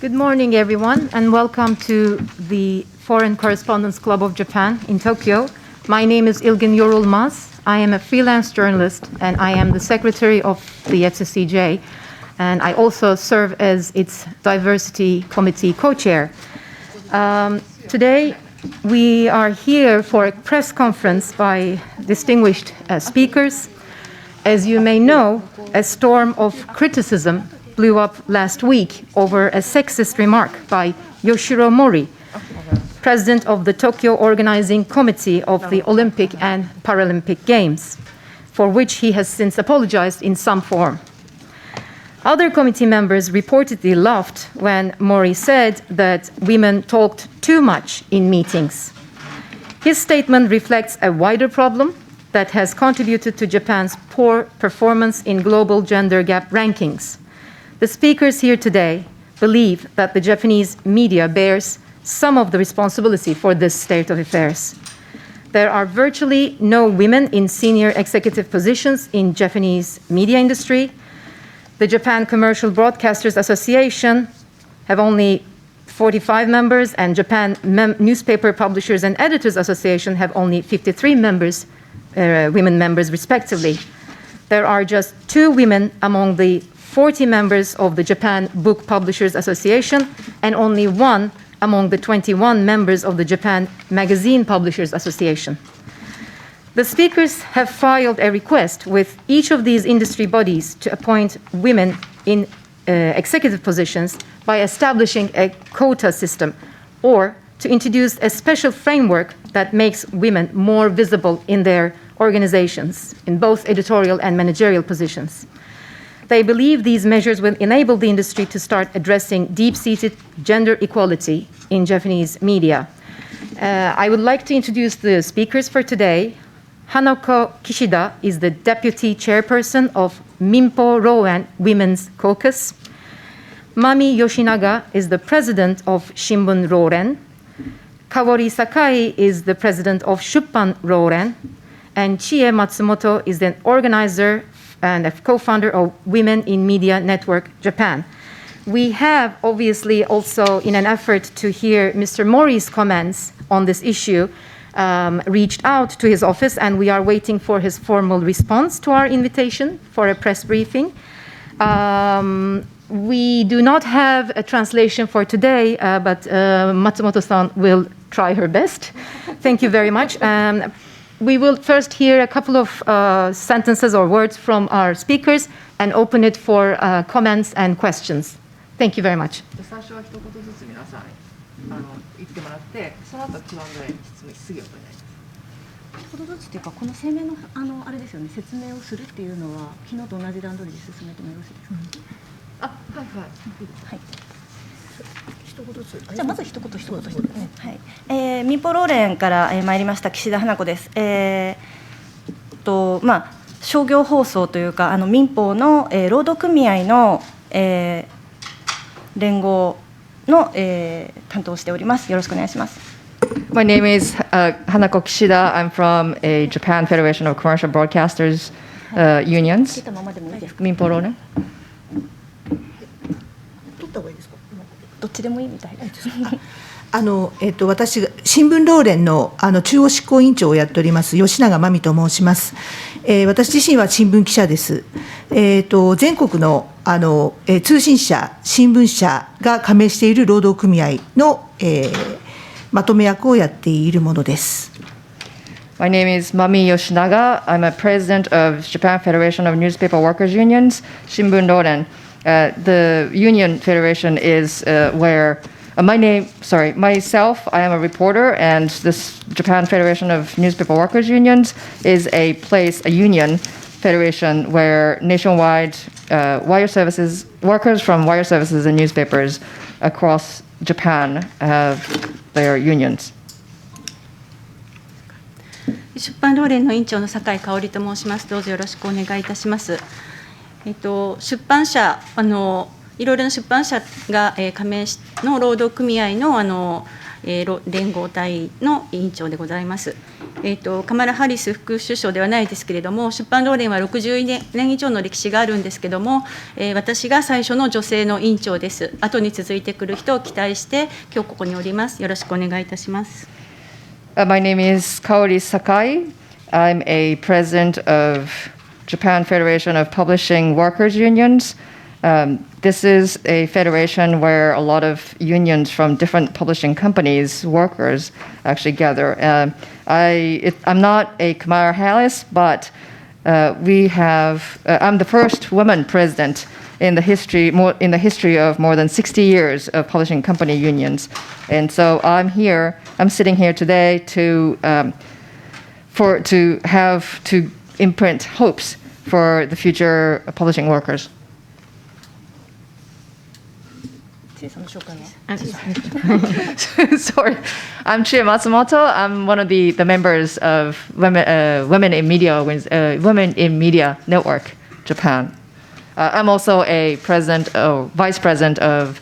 Good morning, everyone, and welcome to the Foreign Correspondents Club of Japan in Tokyo. My name is Ilgin Yorulmaz. I am a freelance journalist, and I am the secretary of the FCCJ, and I also serve as its diversity committee co-chair. Today, we are here for a press conference by distinguished speakers. As you may know, a storm of criticism blew up last week over a sexist remark by Yoshiro Mori, president of the Tokyo Organizing Committee of the Olympic and Paralympic Games, for which he has since apologized in some form. Other committee members reportedly laughed when Mori said that women talked too much in meetings. His statement reflects a wider problem that has contributed to Japan's poor performance in global gender gap rankings. The speakers here today believe that the Japanese media bears some of the responsibility for this state of affairs. There are virtually no women in senior executive positions in Japanese media industry. The Japan Commercial Broadcasters Association have only 45 members, and Japan Newspaper Publishers and Editors Association have only 53 members, women members respectively. There are just 2 women among the 40 members of the Japan Book Publishers Association, and only 1 among the 21 members of the Japan Magazine Publishers Association. The speakers have filed a request with each of these industry bodies to appoint women in executive positions by establishing a quota system, or to introduce a special framework that makes women more visible in their organizations, in both editorial and managerial positions. They believe these measures will enable the industry to start addressing deep-seated gender equality in Japanese media. I would like to introduce the speakers for today. Hanako Kishida is the deputy chairperson of Minpo Roren Women's Caucus. Mami Yoshinaga is the president of Shimbun Roren. Kawori Sakai is the president of Shuppan Roren. And Chie Matsumoto is the organizer and a co-founder of Women in Media Network Japan. We have obviously also, in an effort to hear Mr. Mori's comments on this issue, reached out to his office, and we are waiting for his formal response to our invitation for a press briefing. We do not have a translation for today, but Matsumoto-san will try her best. Thank you very much. We will first hear a couple of sentences or words from our speakers and open it for comments and questions. Thank you very much. 最初は一言ずつ皆さん言ってもらって、その後 Q&A 質疑を行います。一言ずつというか、この声明のあれですよね、説明をするっていうのは昨日と同じ段取りで進めてもよろしいですか。はいはい。はい。一言ずつ。じゃあまず一言一言ですね。はい。民放労連から参りました岸田花子です。商業放送というか民放の労働組合の連合の担当しております。よろしくお願いします。My name is Hanako Kishida. I'm from a Japan Federation of Commercial Broadcasters Unions. たままでもいいですか。民放労連。取った方がいいですか。どっちでもいいみたいです。私が新聞労連の中央執行委員長をやっております吉永真美と申します。私自身は新聞記者です。全国の通信社、新聞社が加盟している労働組合のまとめ役をやっているものです。My name is Mami Yoshinaga. I'm a president of Japan Federation of Newspaper Workers Unions, Shimbun Roren. The union federation is where myself, I am a reporter, and this Japan Federation of Newspaper Workers Unions is a union federation where nationwide workers from wire services and newspapers across Japan have their unions. 出版労連の委員長の酒井香織と申します。どうぞよろしくお願いいたします。出版社いろいろな出版社が加盟の労働組合の連合体の委員長でございます。カマラ・ハリス副首相ではないですけれども、出版労連は60年以上の歴史があるんですけれども、私が最初の女性の委員長です。後に続いてくる人を期待して、今日ここにおります。よろしくお願いいたします。My name is Kawori Sakai. I'm a president of Japan Federation of Publishing Workers Unions. This is a federation where a lot of unions from different publishing companies, workers, actually gather. I'm not a Kamala Harris, but I'm the first woman president in the history of more than 60 years of publishing company unions. And so I'm sitting here today to imprint hopes for the future publishing workers. Sorry, I'm Chie Matsumoto. I'm one of the members of Women in Media Network, Japan. I'm also a vice president of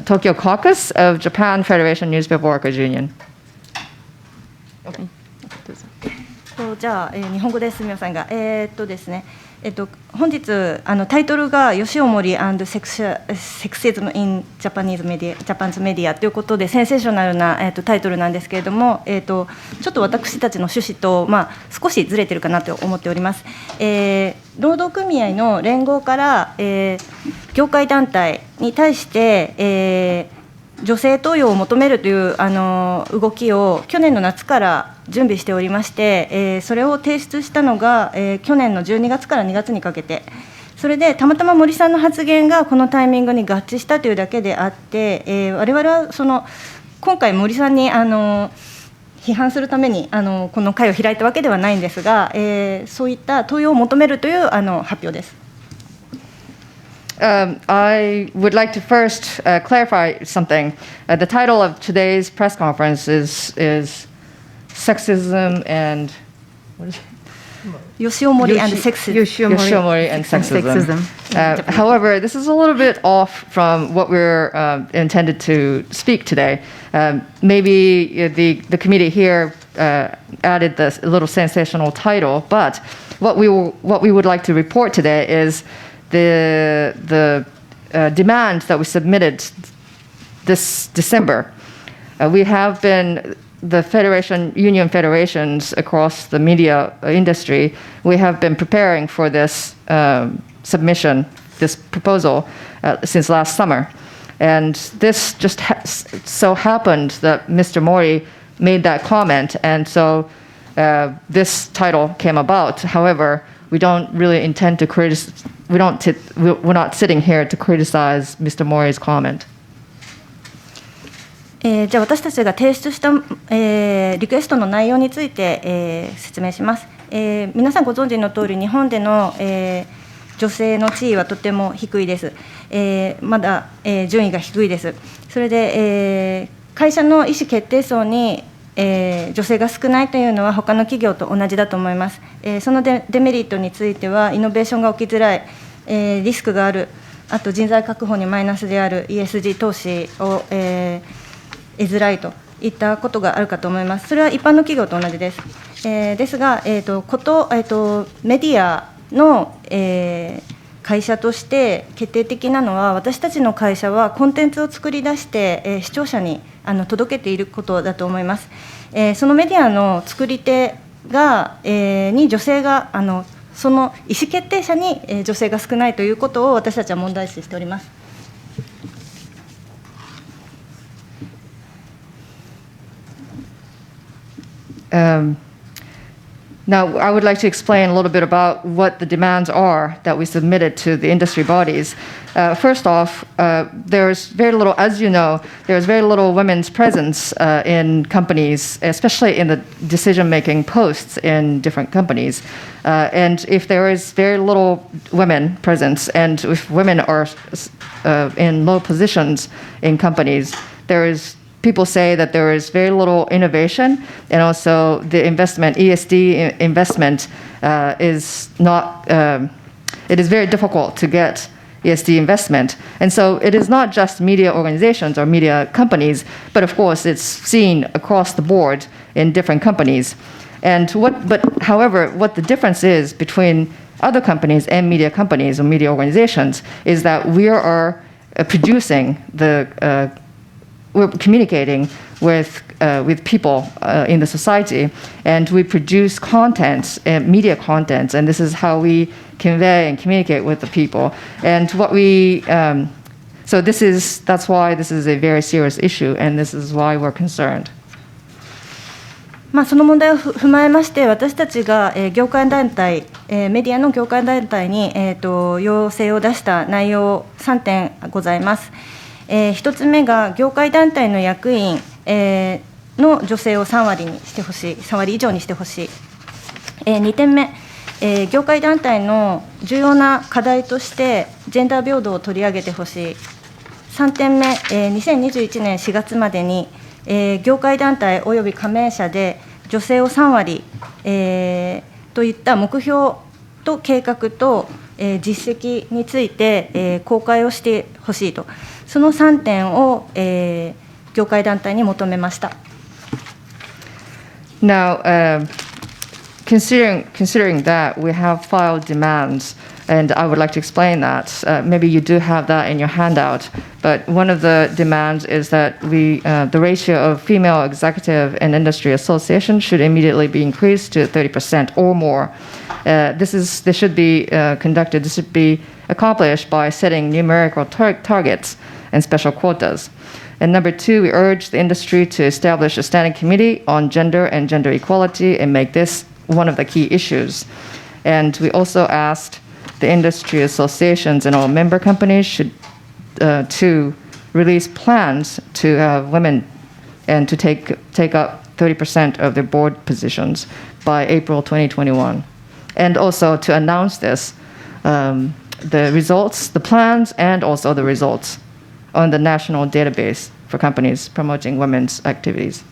Tokyo Caucus of Japan Federation Newspaper Workers Union. じゃあ、日本語ですみませんが、ですね、本日タイトルがヨシオモリ&セクシズム in Japanese media ということでセンセーショナルな、タイトルなんですけれども、ちょっと私たちの趣旨と、少しずれてるかなと思っております。労働組合の連合から、業界団体に対して、女性登用を求めるという動きを去年の夏から準備しておりまして、それを提出したのが、去年の12月から2月にかけて、それでたまたま森さんの発言がこのタイミングに合致したというだけであって、我々は今回森さんに批判するためにこの会を開いたわけではないんですが、そういった登用を求めるという発表です。I would like to first clarify something. The title of today's press conference is Sexism and what is it? Yoshimori and Sexism. Yoshimori and Sexism. However, this is a little bit off from what we're intended to speak today. Maybe the committee here added this little sensational title, but what we would like to report today is the demand that we submitted this December. We have been the union federations across the media industry. We have been preparing for this submission, this proposal, since last summer, and this just so happened that Mr. Mori made that comment, and so this title came about. However, we don't really intend to criticize. We're not sitting here to criticize Mr. Mori's comment. じゃあ私たちが提出した、リクエストの内容について、説明します。皆さんご存知の通り、日本での、女性の地位はとても低いです。まだ、順位が低いです。それで、会社の意思決定層に女性が少ないというのは他の企業と同じだと思います。そのデメリットについてはイノベーションが起きづらい、リスクがある、あと人材確保にマイナスである ESG 投資を、得づらいといったことがあるかと思います。それは一般の企業と同じです。ですが、メディアの、会社として決定的なのは、私たちの会社はコンテンツを作り出して、視聴者に届けていることだと思います。そのメディアの作り手が、に女性がその意思決定者に、女性が少ないということを私たちは問題視しております。Now, I would like to explain a little bit about what the demands are that we submitted to the industry bodies. First off, there's very little, as you know, there's very little women's presence in companies, especially in the decision-making posts in different companies. And if there is very little women presence, and if women are in low positions in companies, people say that there is very little innovation, and also the investment, ESD investment, is not. It is very difficult to get ESG investment. And so it is not just media organizations or media companies, but of course it's seen across the board in different companies. However, what the difference is between other companies and media companies or media organizations is that we are producing we're communicating with people in the society, and we produce content, media content, and this is how we convey and communicate with the people. And that's why this is a very serious issue, and this is why we're concerned. その問題を踏まえまして、私たちが業界団体、メディアの業界団体に要請を出した内容3点ございます。1つ目が業界団体の役員の女性を3割にしてほしい、3割以上にしてほしい。2点目、業界団体の重要な課題としてジェンダー平等を取り上げてほしい。3点目、2021年4月までに業界団体および加盟者で女性を3割、といった目標と計画と、実績について、公開をしてほしいと、その3点を、業界団体に求めました。Now, considering that, we have filed demands, and I would like to explain that. Maybe you do have that in your handout, but one of the demands is that the ratio of female executive and industry association should immediately be increased to 30% or more. This should be conducted. This should be accomplished by setting numerical targets and special quotas. And number 2, we urge the industry to establish a standing committee on gender and gender equality and make this one of the key issues. And we also asked the industry associations and all member companies to release plans to have women and to take up 30% of their board positions by April 2021. And also to announce this, the results, the plans, and also the results on the national database for companies promoting women's activities.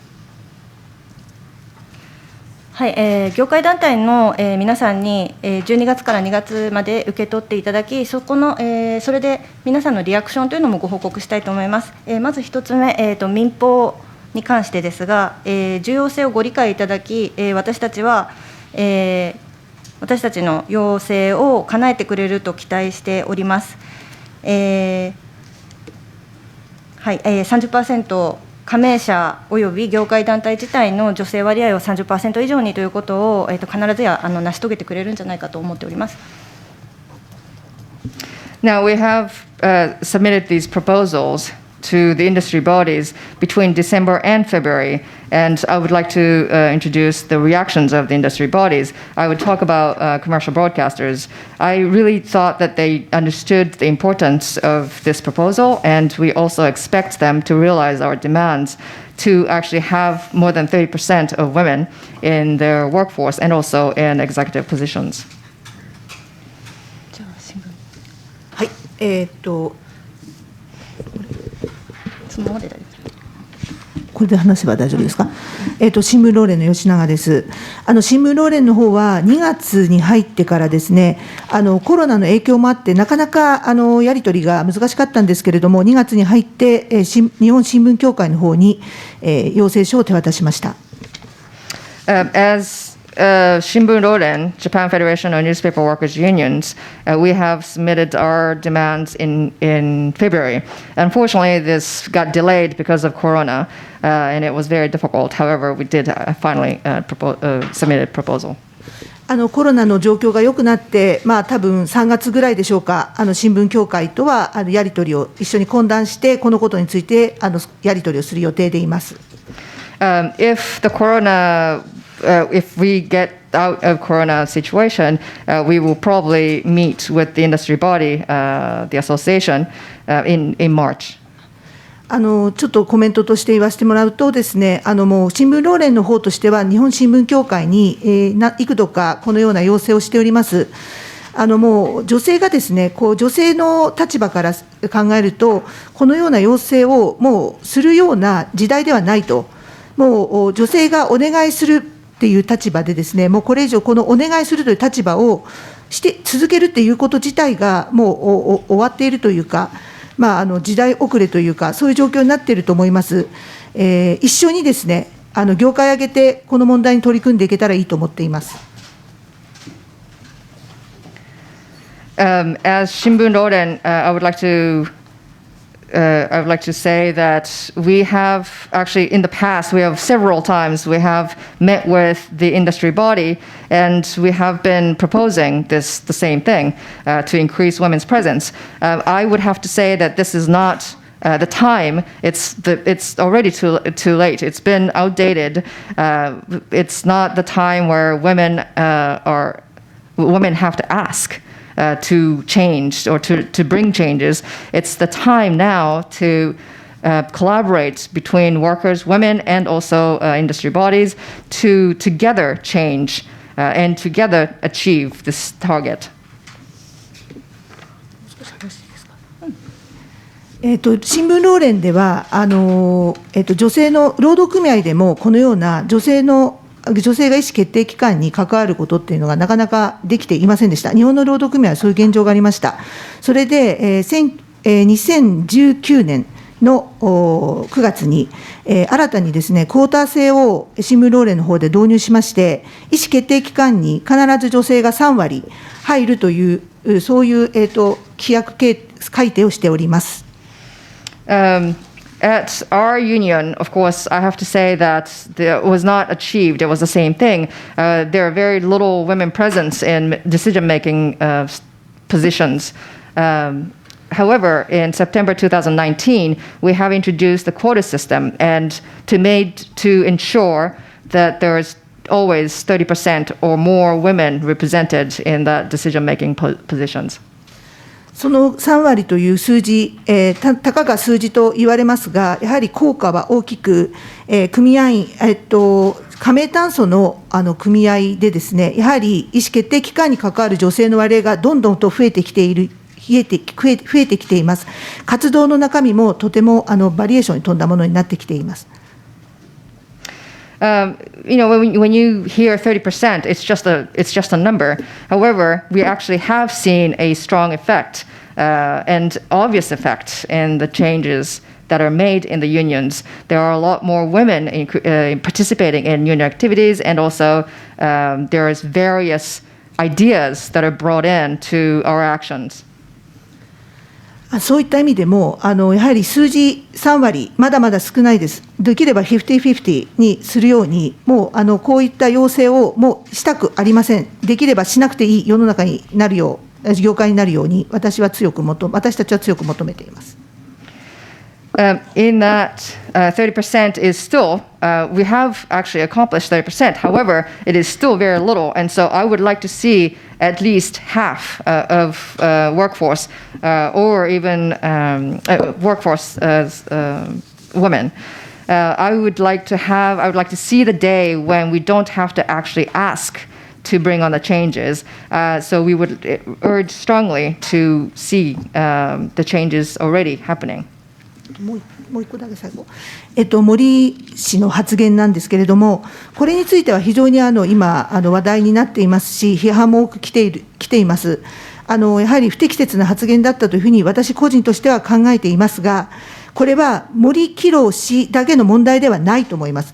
はい、業界団体の、皆さんに、12月から2月まで受け取っていただき、それで皆さんのリアクションというのもご報告したいと思います。まず1つ目、民放に関してですが、重要性をご理解いただき、私たちの要請を叶えてくれると期待しております。はい、30% 加盟者および業界団体自体の女性割合を 30% 以上にということを、必ずや成し遂げてくれるんじゃないかと思っております。Now we have submitted these proposals to the industry bodies between December and February, and I would like to introduce the reactions of the industry bodies. I would talk about commercial broadcasters. I really thought that they understood the importance of this proposal, and we also expect them to realize our demands to actually have more than 30% of women in their workforce and also in executive positions. はい、これで話せば大丈夫ですか。新聞ローレンの吉永です。新聞ローレンの方は2月に入ってからですね、コロナの影響もあってなかなかやり取りが難しかったんですけれども、2月に入って日本新聞協会の方に要請書を手渡しました。Shimbun Roren, Japan Federation of Newspaper Workers Unions, we have submitted our demands in February. Unfortunately, this got delayed because of Corona, and it was very difficult. However, we did finally submit a proposal. コロナの状況が良くなって、多分3月ぐらいでしょうか、新聞協会とはやり取りを一緒に懇談して、このことについてやり取りをする予定でいます。If we get out of Corona situation, we will probably meet with the industry body, the association, in March. ちょっとコメントとして言わせてもらうとですね、もう新聞ローレンの方としては日本新聞協会に、幾度かこのような要請をしております。もう女性がですね、女性の立場から考えると、このような要請をもうするような時代ではないと、もう女性がお願いするっていう立場でですね、もうこれ以上このお願いするという立場をして続けるっていうこと自体がもう終わっているというか、時代遅れというか、そういう状況になっていると思います。一緒にですね、業界挙げてこの問題に取り組んでいけたらいいと思っています。As Shimbun Roren, I would like to say that we have actually in the past, we have several times, we have met with the industry body and we have been proposing the same thing, to increase women's presence. I would have to say that this is not the time, it's already too late. It's been outdated. It's not the time where women have to ask to change or to bring changes. It's the time now to collaborate between workers, women, and also industry bodies to together change and together achieve this target. 新聞労連では女性の労働組合でもこのような女性が意思決定機関に関わることっていうのがなかなかできていませんでした。日本の労働組合はそういう現状がありました。それで、2019年の9月に、新たにですね、クォーター制を新聞労連の方で導入しまして、意思決定機関に必ず女性が3割入るという、そういう、規約改定をしております。At our union, of course, I have to say that it was not achieved. It was the same thing. There are very little women presence in decision-making positions. However, in September 2019, we have introduced the quota system, and to ensure that there is always 30% or more women represented in the decision-making positions. その3割という数字、たかが数字と言われますが、やはり効果は大きく、組合員、加盟炭素の組合でですね、やはり意思決定機関に関わる女性の割合がどんどんと増えてきています。活動の中身もとてもバリエーションに富んだものになってきています。When you hear 30%, it's just a number. However, we actually have seen a strong effect and obvious effect in the changes that are made in the unions. There are a lot more women participating in union activities, and also there's various ideas that are brought in to our actions. そういった意味でも、やはり数字3割、まだまだ少ないです。できれば50-50にするように、もうこういった要請をもうしたくありません。できればしなくていい世の中になるよう、業界になるように、私たちは強く求めています。In that 30% is still, we have actually accomplished 30%. However, it is still very little. And so I would like to see at least half of workforce or even workforce as women. I would like to see the day when we don't have to actually ask to bring on the changes. So we would urge strongly to see the changes already happening. もう一個だけ最後、森氏の発言なんですけれども、これについては非常に今話題になっていますし、批判も多く来ています。やはり不適切な発言だったというふうに私個人としては考えていますが、これは森喜朗氏だけの問題ではないと思います。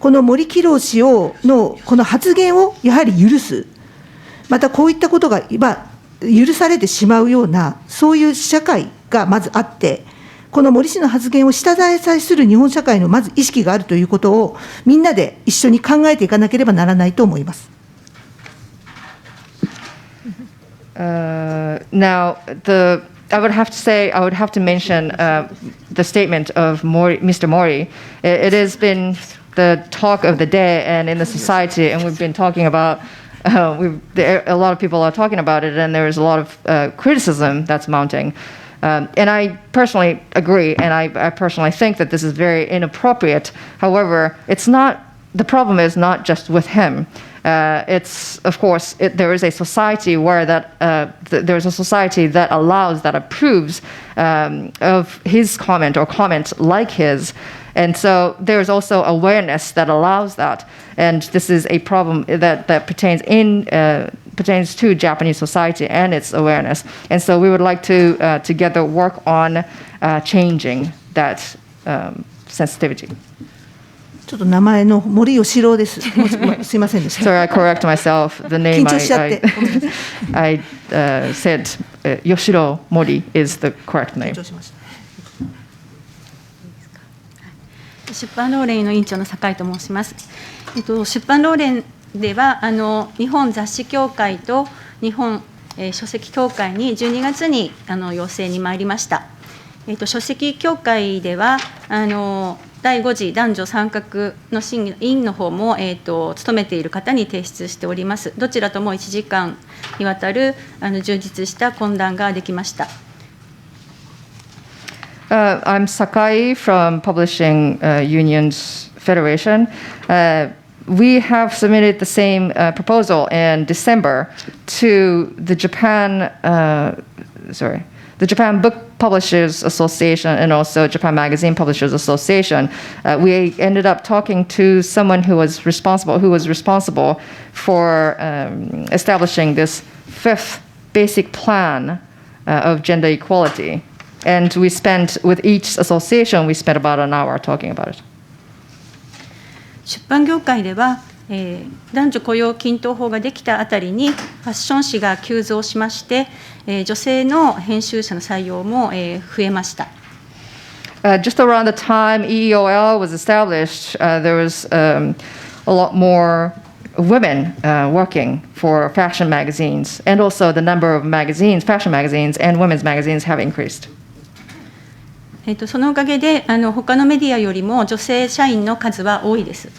この森喜朗氏のこの発言をやはり許す、またこういったことが許されてしまうような、そういう社会がまずあって、この森氏の発言を下支えする日本社会のまず意識があるということをみんなで一緒に考えていかなければならないと思います。Now, I would have to mention the statement of Mr. Mori. It has been the talk of the day and in the society, and we've been talking about. A lot of people are talking about it, and there is a lot of criticism that's mounting. And I personally agree, and I personally think that this is very inappropriate. However, the problem is not just with him. It's, of course, there is a society where there's a society that approves of his comment or comments like his. And so there's also awareness that allows that. And this is a problem that pertains pertains to Japanese society and its awareness. And so we would like to together work on changing that sensitivity. ちょっと名前の森喜朗です。すいませんでした。 Sorry, I correct myself. The name 緊張しちゃって。ごめんなさい。 I said Yoshiro Mori is the correct 緊 name. 張しました。出版労連の委員長の酒井と申します。出版労連では日本雑誌協会と日本、書籍協会に12月に要請に参りました。書籍協会では第5次男女参画の審議の委員の方も、務めている方に提出しております。どちらとも1時間にわたる充実した懇談ができました。I'm Sakai from Publishing Unions Federation. We have submitted the same proposal in December to the Japan Book Publishers Association and also Japan Magazine Publishers Association. We ended up talking to someone who was responsible for establishing this 5th basic plan of gender equality. And with each association, we spent about an hour talking about it. 出版業界では、男女雇用均等法ができたあたりにファッション誌が急増しまして、女性の編集者の採用も、増えました。Just around the time EEOL was established, there was a lot more women working for fashion magazines, and also the number of fashion magazines and women's magazines have increased. そのおかげで他のメディアよりも女性社員の数は多いです。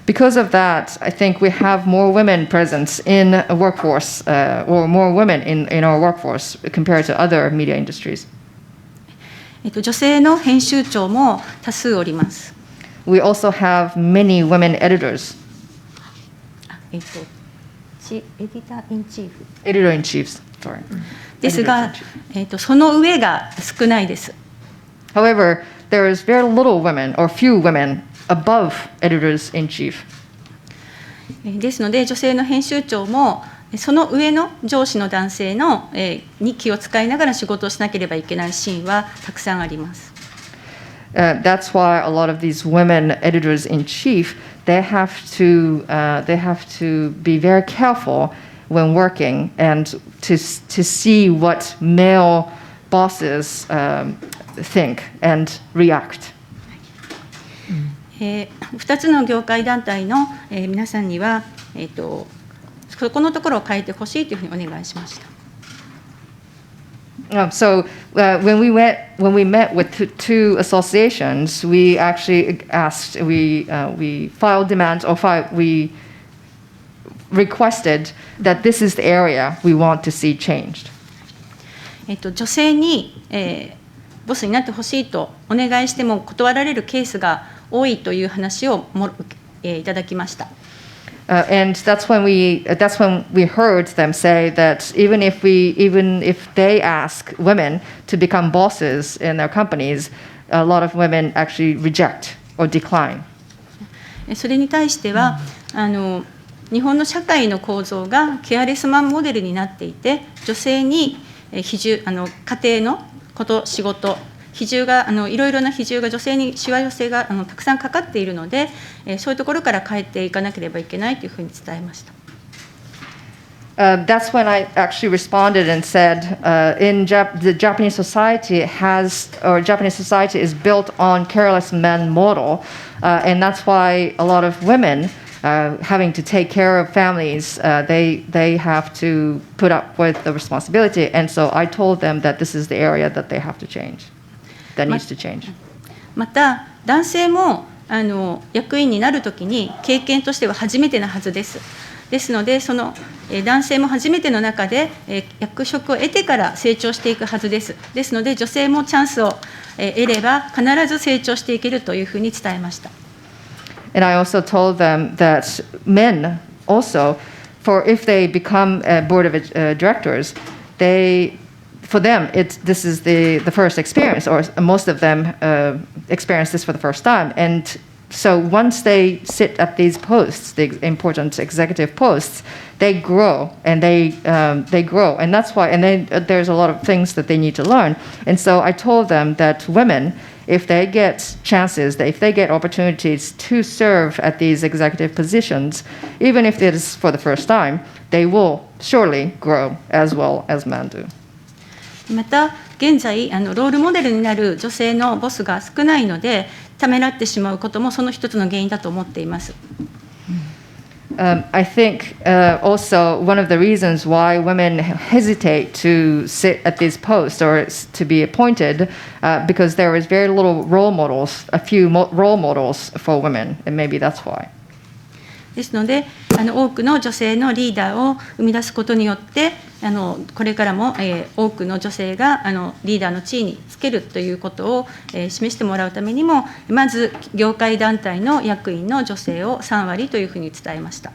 Because of that, I think we have more women presence in a workforce, or more women in our workforce compared to other media industries. 女性の編集長も多数おります。We also have many women editors. エディター・インチーフ。Editor-in-chiefs, sorry. ですが、その上が少ないです。However, there is very little women or few women above editors-in-chief. ですので、女性の編集長もその上の上司の男性のに気を使いながら仕事をしなければいけないシーンはたくさんあります。That's why a lot of these women editors-in-chief, they have to be very careful when working and to see what male bosses think and react. 2つの業界団体の皆さんには、そこのところを変えてほしいというふうにお願いしました。So when we met with two associations, we actually asked, we filed demands, or we requested that this is the area we want to see changed. 女性に、ボスになってほしいとお願いしても断られるケースが多いという話をいただきました。And that's when we heard them say that even if they ask women to become bosses in their companies, a lot of women actually reject or decline. それに対しては日本の社会の構造がケアレスマンモデルになっていて、女性に家庭のこと仕事比重がいろいろな比重が女性にしわ寄せがたくさんかかっているので、そういうところから変えていかなければいけないというふうに伝えました。That's when I actually responded and said, the Japanese society Japanese society is built on careless men model, and that's why a lot of women having to take care of families, they have to put up with the responsibility, and so I told them that this is the area that they have to change. That needs to change. また男性も役員になるときに経験としては初めてなはずです。ですのでその男性も初めての中で役職を得てから成長していくはずです。ですので女性もチャンスを得れば必ず成長していけるというふうに伝えました。And I also told them that men also, if they become a board of directors, for them, this is the first experience, or most of them experience this for the first time. And So once they sit at these posts, the important executive posts, they grow and they grow, and that's why. And then there's a lot of things that they need to learn. And so I told them that women, if they get chances, if they get opportunities to serve at these executive positions, even if it is for the first time, they will surely grow as well as men do. また現在ロールモデルになる女性のボスが少ないので、ためらってしまうこともその一つの原因だと思っています。I think also one of the reasons why women hesitate to sit at these posts or to be appointed because there is very little role models, a few role models for women, and maybe that's why. ですので多くの女性のリーダーを生み出すことによってこれからも多くの女性がリーダーの地位につけるということを示してもらうためにも、まず業界団体の役員の女性を3割というふうに伝えました。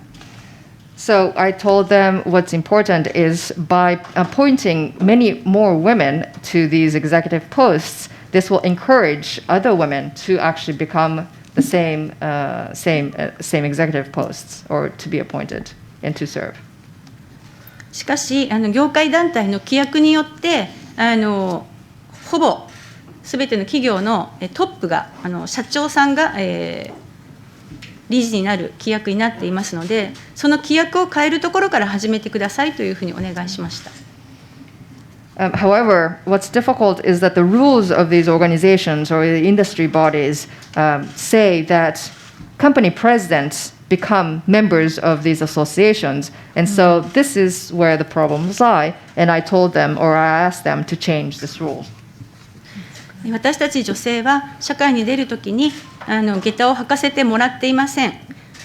So I told them what's important is by appointing many more women to these executive posts, this will encourage other women to actually become the same executive posts or to be appointed and to serve. しかし業界団体の規約によってほぼすべての企業のトップが社長さんが、理事になる規約になっていますので、その規約を変えるところから始めてくださいというふうにお願いしました。However, what's difficult is that the rules of these organizations or the industry bodies say that company presidents become members of these associations. And so this is where the problems lie. And I told them, or I asked them to change this rule. 私たち女性は社会に出るときに下駄を履かせてもらっていません。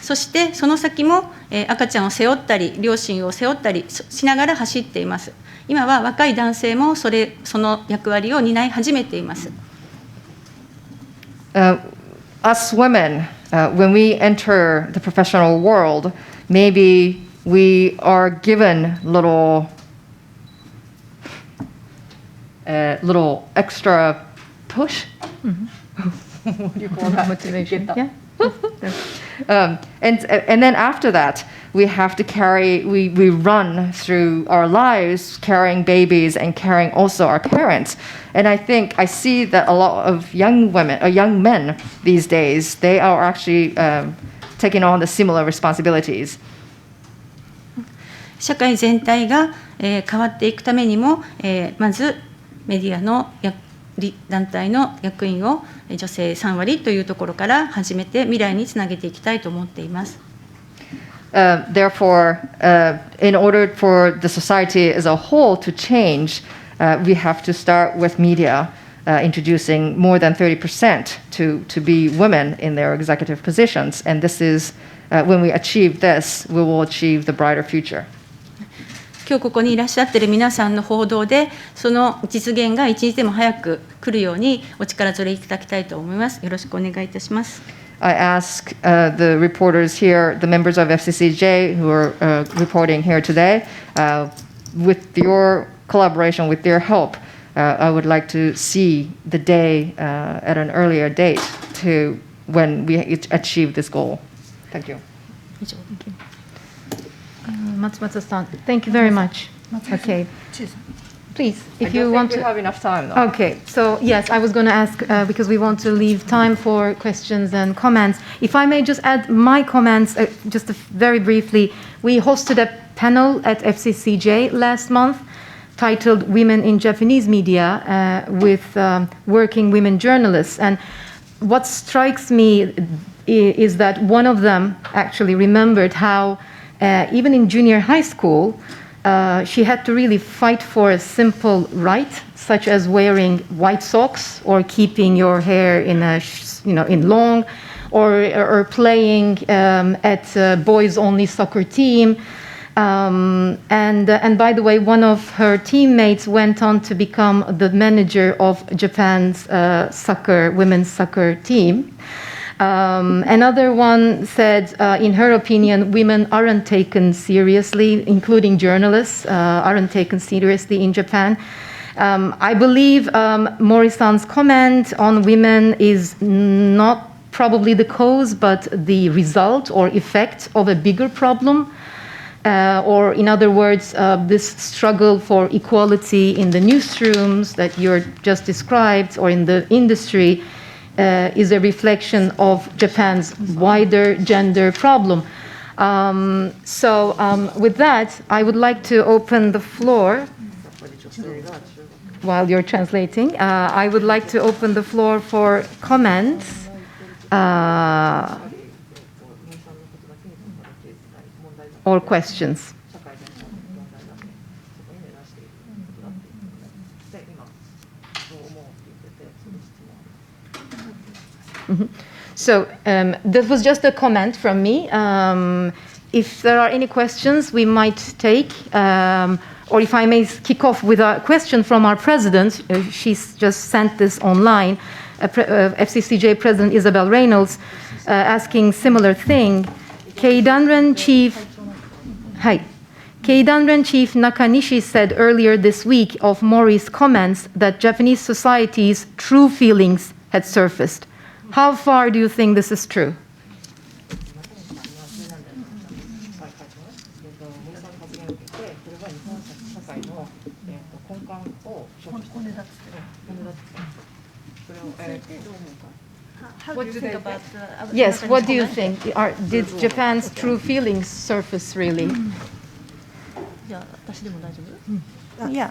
そしてその先も赤ちゃんを背負ったり両親を背負ったりしながら走っています。今は若い男性もその役割を担い始めています。Us women, when we enter the professional world, maybe we are given little extra push. What do you call that? Motivation. Yeah. And then after that, we have to we run through our lives carrying babies and carrying also our parents. And I see that a lot of young men these days, they are actually taking on the similar responsibilities. 社会全体が変わっていくためにもまずメディアの団体の役員を女性3割というところから始めて未来につなげていきたいと思っています。Therefore, in order for the society as a whole to change, we have to start with media introducing more than 30% to be women in their executive positions. And this is, when we achieve this, we will achieve the brighter future. 今日ここにいらっしゃっている皆さんの報道でその実現が一日でも早く来るようにお力添えいただきたいと思います。よろしくお願いいたします。I ask the reporters here, the members of FCCJ who are reporting here today, with your collaboration, with your help, I would like to see the day at an earlier date to when we achieve this goal. Thank you. Matsumoto-san, thank you very much. Okay. Please, if you want to. We have enough time, though. Okay, so yes, I was going to ask because we want to leave time for questions and comments. If I may just add my comments, just very briefly, we hosted a panel at FCCJ last month titled Women in Japanese Media with working women journalists. And what strikes me is that one of them actually remembered how even in junior high school, she had to really fight for a simple right, such as wearing white socks or keeping your hair in long, or playing at a boys-only soccer team. And by the way, one of her teammates went on to become the manager of Japan's women's soccer team. Another one said, in her opinion, women aren't taken seriously, including journalists, aren't taken seriously in Japan. I believe Mori-san's comment on women is not probably the cause, but the result or effect of a bigger problem. Or in other words, this struggle for equality in the newsrooms that you're just described or in the industry is a reflection of Japan's wider gender problem. With that, I would like to open the floor. While you're translating, I would like to open the floor for comments. Or questions. So that was just a comment from me. If there are any questions we might take, or if I may kick off with a question from our president, she's just sent this online, FCCJ President Isabel Reynolds, asking similar thing. Keidanren Chief Nakanishi said earlier this week of Mori's comments that Japanese society's true feelings had surfaced. How far do you think this is true? What do you think about Yes, what do you think? Did Japan's true feelings surface really? Yeah,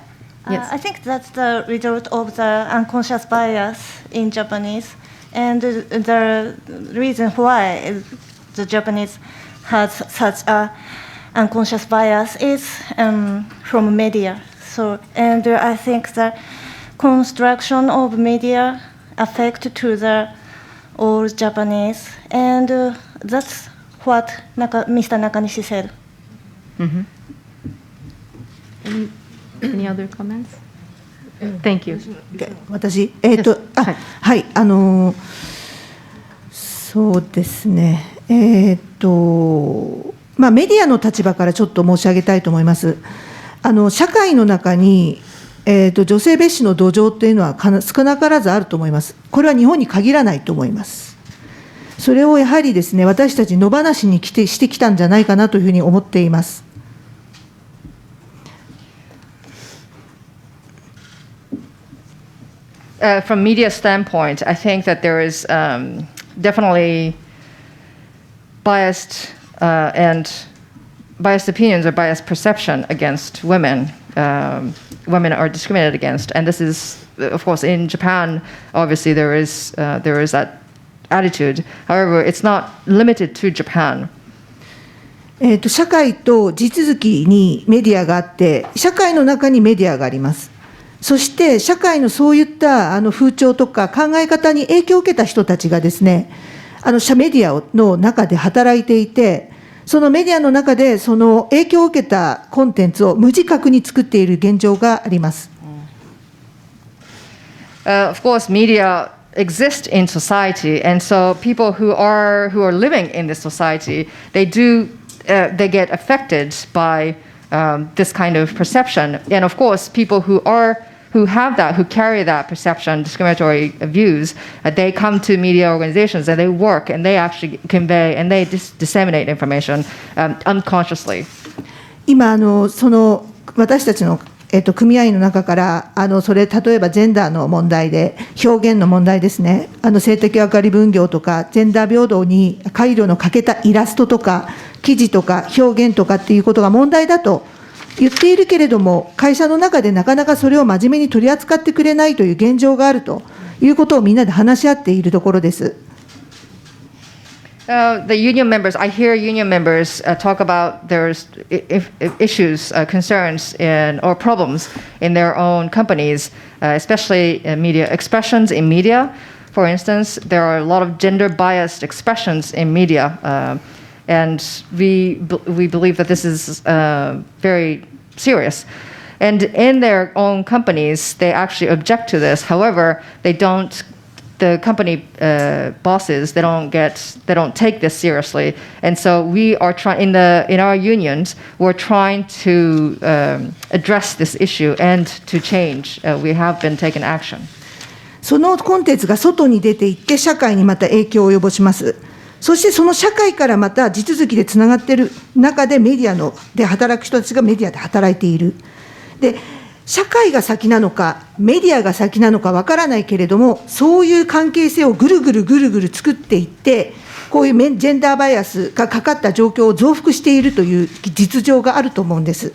Yes. I think that's the result of the unconscious bias in Japanese, and the reason why the Japanese has such a unconscious bias is from media. So, and I think the construction of media affect to the all Japanese, and that's what Mr. Nakanishi said. Mm-hmm. Any other comments? Thank you. 私、はい、そうですね。メディアの立場からちょっと申し上げたいと思います。社会の中に、女性蔑視の土壌というのは少なからずあると思います。これは日本に限らないと思います。それをやはりですね、私たち野放しにしてきたんじゃないかなというふうに思っています。From media standpoint, I think that there is definitely biased opinions or biased perception against women. Women are discriminated against, and this is, of course, in Japan. Obviously, there is that attitude. However, it's not limited to Japan. 社会と地続きにメディアがあって、社会の中にメディアがあります。そして社会のそういった風潮とか考え方に影響を受けた人たちがですね、メディアの中で働いていて、そのメディアの中でその影響を受けたコンテンツを無自覚に作っている現状があります。Of course, media exist in society, and so people who are living in this society, they get affected by this kind of perception. And of course, people who carry that perception, discriminatory views, they come to media organizations and they work and they actually convey and they disseminate information unconsciously. 今私たちの組合の中から例えばジェンダーの問題で表現の問題ですね、性的役割分業とかジェンダー平等に配慮の欠けたイラストとか記事とか表現とかっていうことが問題だと言っているけれども、会社の中でなかなかそれを真面目に取り扱ってくれないという現状があるということをみんなで話し合っているところです。The union members, I hear union members talk about there's issues, concerns, or problems in their own companies, especially media expressions in media. For instance, there are a lot of gender-biased expressions in media, and we believe that this is very serious. And in their own companies, they actually object to this. However, the company bosses, they don't take this seriously, and so we are trying in our unions, we're trying to address this issue and to change. We have been taking action. そのコンテンツが外に出ていって、社会にまた影響を及ぼします。そしてその社会からまた地続きでつながっている中でメディアで働く人たちがメディアで働いている。で、社会が先なのか、メディアが先なのかわからないけれども、そういう関係性をぐるぐる作っていって、こういうジェンダーバイアスがかかった状況を増幅しているという実情があると思うんです。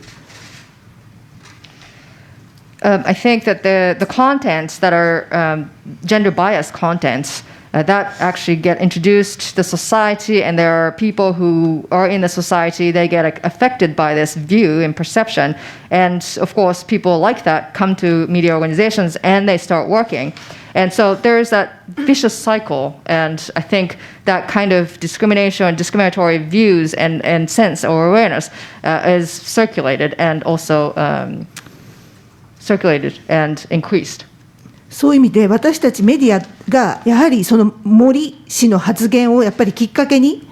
I think that the contents that are gender bias contents that actually get introduced to the society, and there are people who are in the society, they get affected by this view and perception. And of course, people like that come to media organizations and they start working. And so there's that vicious cycle, and I think that kind of discrimination and discriminatory views and sense or awareness is circulated and also circulated and increased. そういう意味で私たちメディアがやはりその森氏の発言をやっぱりきっかけに、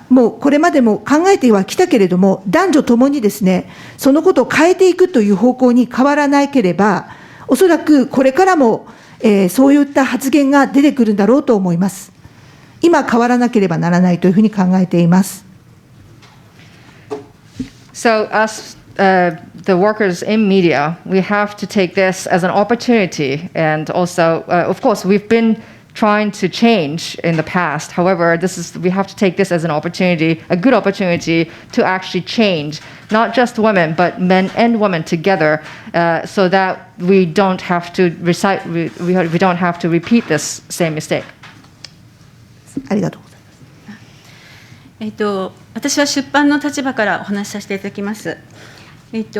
もうこれまでも考えてはきたけれども、男女ともにですね、そのことを変えていくという方向に変わらなければ、おそらくこれからも、そういった発言が出てくるんだろうと思います。今変わらなければならないというふうに考えています。So us the workers in media, we have to take this as an opportunity, and also, of course, we've been trying to change in the past. However, we have to take this as an opportunity, a good opportunity to actually change, not just women, but men and women together, so that we don't have to we don't have to repeat this same mistake. ありがとうございます。私は出版の立場からお話しさせていただきます。メデ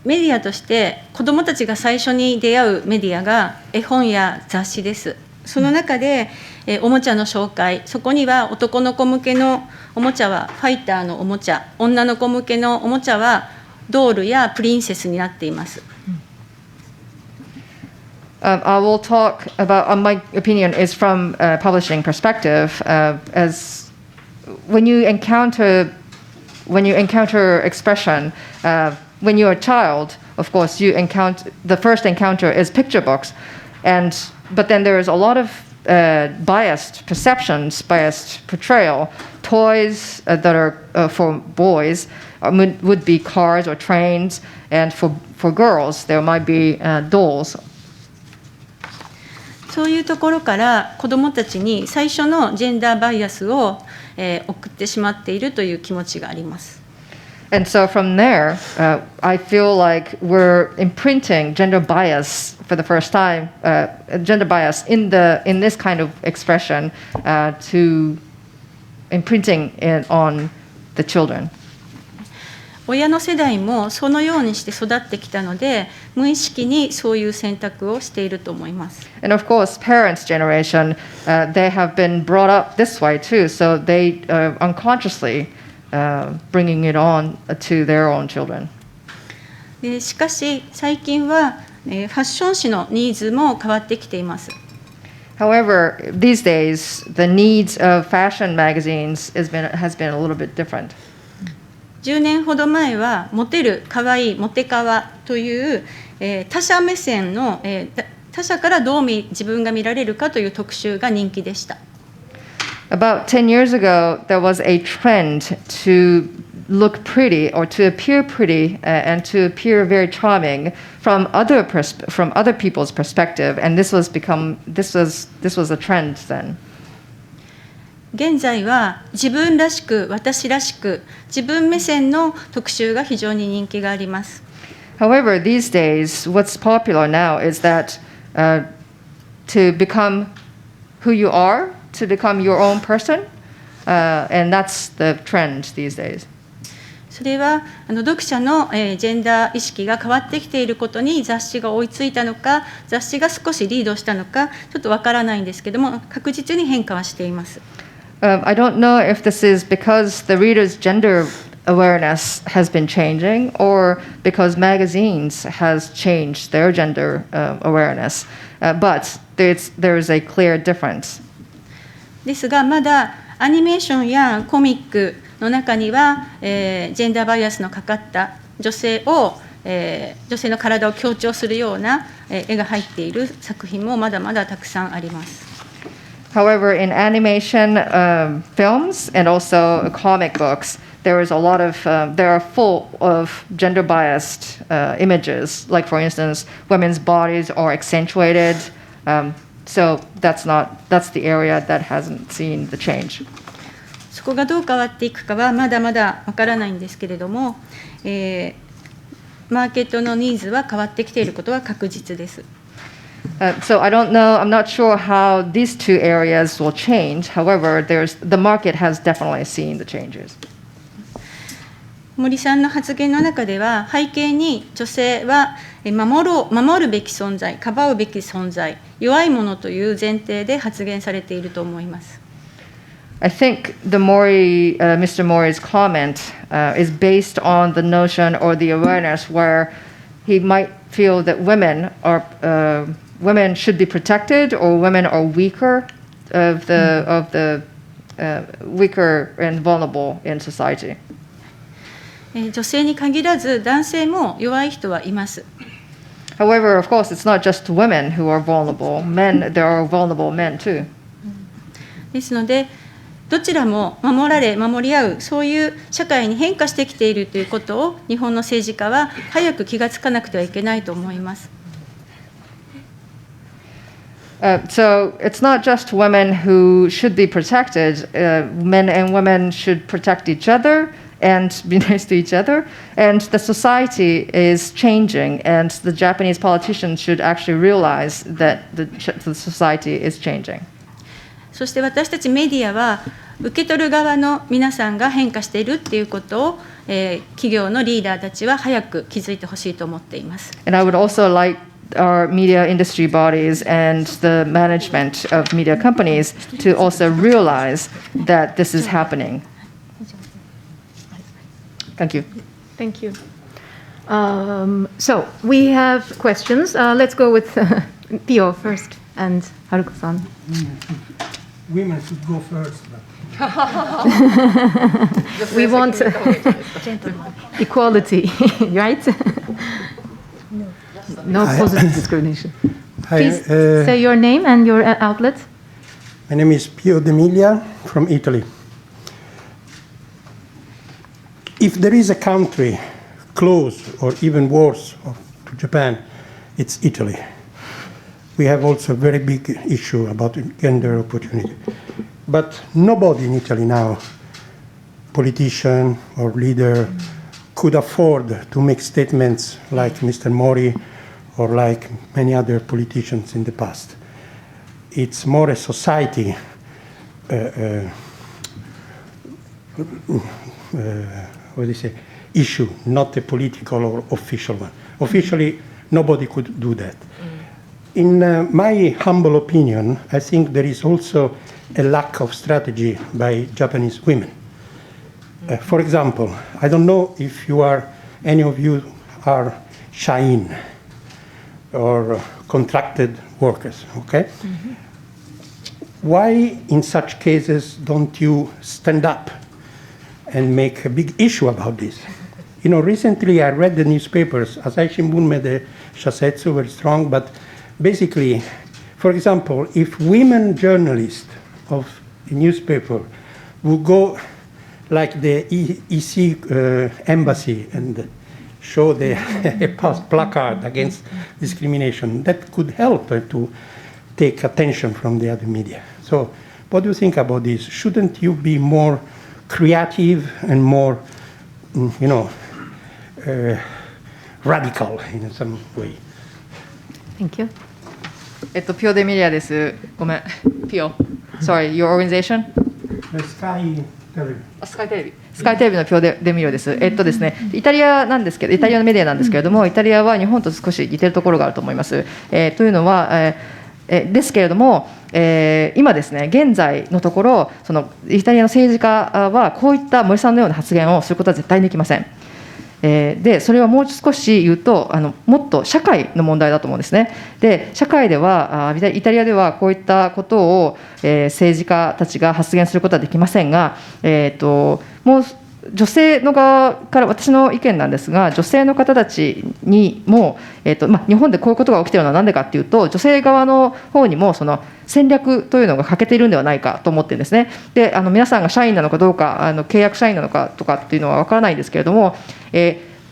ィアとして子どもたちが最初に出会うメディアが絵本や雑誌です。その中で、おもちゃの紹介、そこには男の子向けのおもちゃはファイターのおもちゃ、女の子向けのおもちゃはドールやプリンセスになっています。I will talk about, my opinion is from a publishing perspective, as when you encounter expression, when you're a child, of course, the first encounter is picture books, but then there's a lot of biased perceptions, biased portrayal. Toys that are for boys would be cars or trains, and for girls there might be dolls. そういうところから子どもたちに最初のジェンダーバイアスを送ってしまっているという気持ちがあります。And so from there, I feel like we're imprinting gender bias for the first time, gender bias in this kind of expression, to imprinting it on the children. 親の世代もそのようにして育ってきたので、無意識にそういう選択をしていると思います。And of course, parents' generation, they have been brought up this way too, so they unconsciously bringing it on to their own children. でしかし最近は、ファッション誌のニーズも変わってきています。However, these days, the needs of fashion magazines has been a little bit different. 10年ほど前はモテる、かわいい、モテかわという、他者目線の、他者からどう自分が見られるかという特集が人気でした。About 10 years ago, there was a trend to look pretty or to appear pretty and to appear very charming from other people's perspective, and this was a trend then. 現在は自分らしく、私らしく、自分目線の特集が非常に人気があります。However, these days, what's popular now is that to become who you are, to become your own person, and that's the trend these days. それは読者の、ジェンダー意識が変わってきていることに雑誌が追いついたのか、雑誌が少しリードしたのか、ちょっとわからないんですけども、確実に変化はしています。I don't know if this is because the reader's gender awareness has been changing or because magazines has changed their gender awareness, but there is a clear difference. ですが、まだアニメーションやコミックの中には、ジェンダーバイアスのかかった女性を女性の体を強調するような絵が入っている作品もまだまだたくさんあります。However, in animation films and also comic books, there is a lot of, they are full of gender biased images. Like, for instance, women's bodies are accentuated. So that's the area that hasn't seen the change. そこがどう変わっていくかはまだまだわからないんですけれども、マーケットのニーズは変わってきていることは確実です。So I don't know, I'm not sure how these two areas will change. However, the market has definitely seen the changes. 森さんの発言の中では、背景に女性は守るべき存在、かばうべき存在、弱いものという前提で発言されていると思います。I think Mr. Mori's comment is based on the notion or the awareness where he might feel that women should be protected, or women are weaker weaker and vulnerable in society. 女性に限らず男性も弱い人はいます。However, of course, it's not just women who are vulnerable. There are vulnerable men too. ですので、どちらも守り合う、そういう社会に変化してきているということを日本の政治家は早く気がつかなくてはいけないと思います。So it's not just women who should be protected. Men and women should protect each other and be nice to each other. And the society is changing, and the Japanese politicians should actually realize that the society is changing. そして私たちメディアは受け取る側の皆さんが変化しているっていうことを、企業のリーダーたちは早く気づいてほしいと思っています。And I would also like our media industry bodies and the management of media companies to also realize that this is happening. Thank you. Thank you. So we have questions. Let's go with Pio first and Haruko-san. Women should go first. We want equality, right? No positive discrimination. Please say your name and your outlet. My name is Pio D'Emilia from Italy. If there is a country close or even worse to Japan, it's Italy. We have also a very big issue about gender opportunity. But nobody in Italy now, politician or leader, could afford to make statements like Mr. Mori or like many other politicians in the past. It's more a society issue, not a political or official one. Officially, nobody could do that. In my humble opinion, I think there is also a lack of strategy by Japanese women. For example, I don't know if any of you are shain or contracted workers, okay? Mm-hmm. Why in such cases don't you stand up and make a big issue about this? You know, recently I read the newspapers. Asahi Shimbun made a shasetsu, very strong, but basically, for example, if women journalists of a newspaper would go like the EC embassy and show the placard against discrimination, that could help to take attention from the other media. So what do you think about this? Shouldn't you be more creative and more, radical in some way? Thank you. ピオデミリアです。ごめん。ピオ。Sorry, your organization? Sky Television. スカイテレビ。スカイテレビのピオデミリオです。ですね、イタリアなんですけど、イタリアのメディアなんですけれども、イタリアは日本と少し似てるところがあると思います。というのは、ですけれども、今ですね、現在のところ、そのイタリアの政治家はこういった森さんのような発言をすることは絶対にできません。でそれはもう少し言うともっと社会の問題だと思うんですね。で社会ではイタリアではこういったことを、政治家たちが発言することはできませんが、もう女性の側から私の意見なんですが、女性の方たちにも、日本でこういうことが起きているのは何でかっていうと、女性側の方にもその戦略というのが欠けているんではないかと思ってるんですね。で、皆さんが社員なのかどうか、契約社員なのかとかっていうのは分からないんですけれども、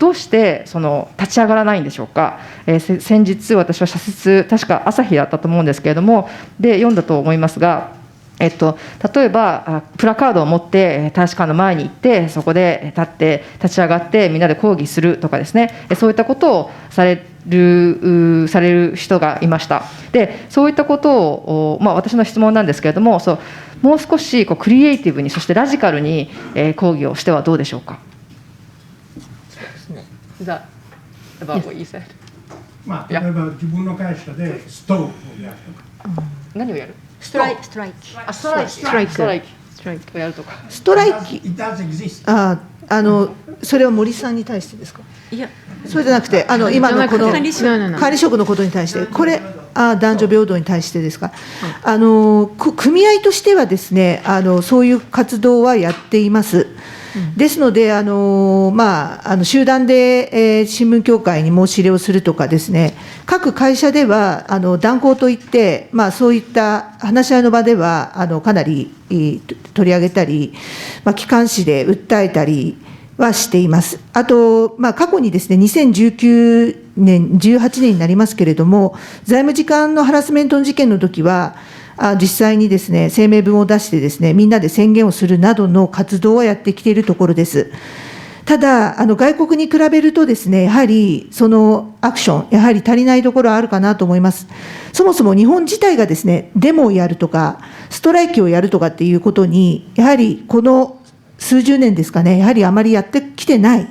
どうしてその立ち上がらないんでしょうか。先日私は社説、確か朝日だったと思うんですけれども、で読んだと思いますが、例えばプラカードを持って大使館の前に行って、そこで立ち上がってみんなで抗議するとかですね、そういったことをされる人がいました。でそういったことを、私の質問なんですけれども、もう少しクリエイティブに、そしてラジカルに抗議をしてはどうでしょうか。Is that about what you said? 例えば自分の会社でストをやるとか。何をやる？ストライク。ストライクをやるとか。ストライキ、 It does exist. それは森さんに対してですか。いや、そうじゃなくて、今のこの管理職管理職のことに対して、これ、男女平等に対してですか。組合としてはですね、そういう活動はやっています。ですので、集団で、新聞協会に申し入れをするとかですね、各会社では断行といって、そういった話し合いの場ではかなり取り上げたり、機関紙で訴えたりはしています。あと、過去にですね、2019年、18年になりますけれども、財務次官のハラスメントの事件の時は、実際にですね、声明文を出してですね、みんなで宣言をするなどの活動はやってきているところです。ただ、外国に比べるとですね、やはりそのアクション、やはり足りないところはあるかなと思います。そもそも日本自体がですね、デモをやるとか、ストライキをやるとかっていうことに、やはりこの数十年ですかね、やはりあまりやってきてない、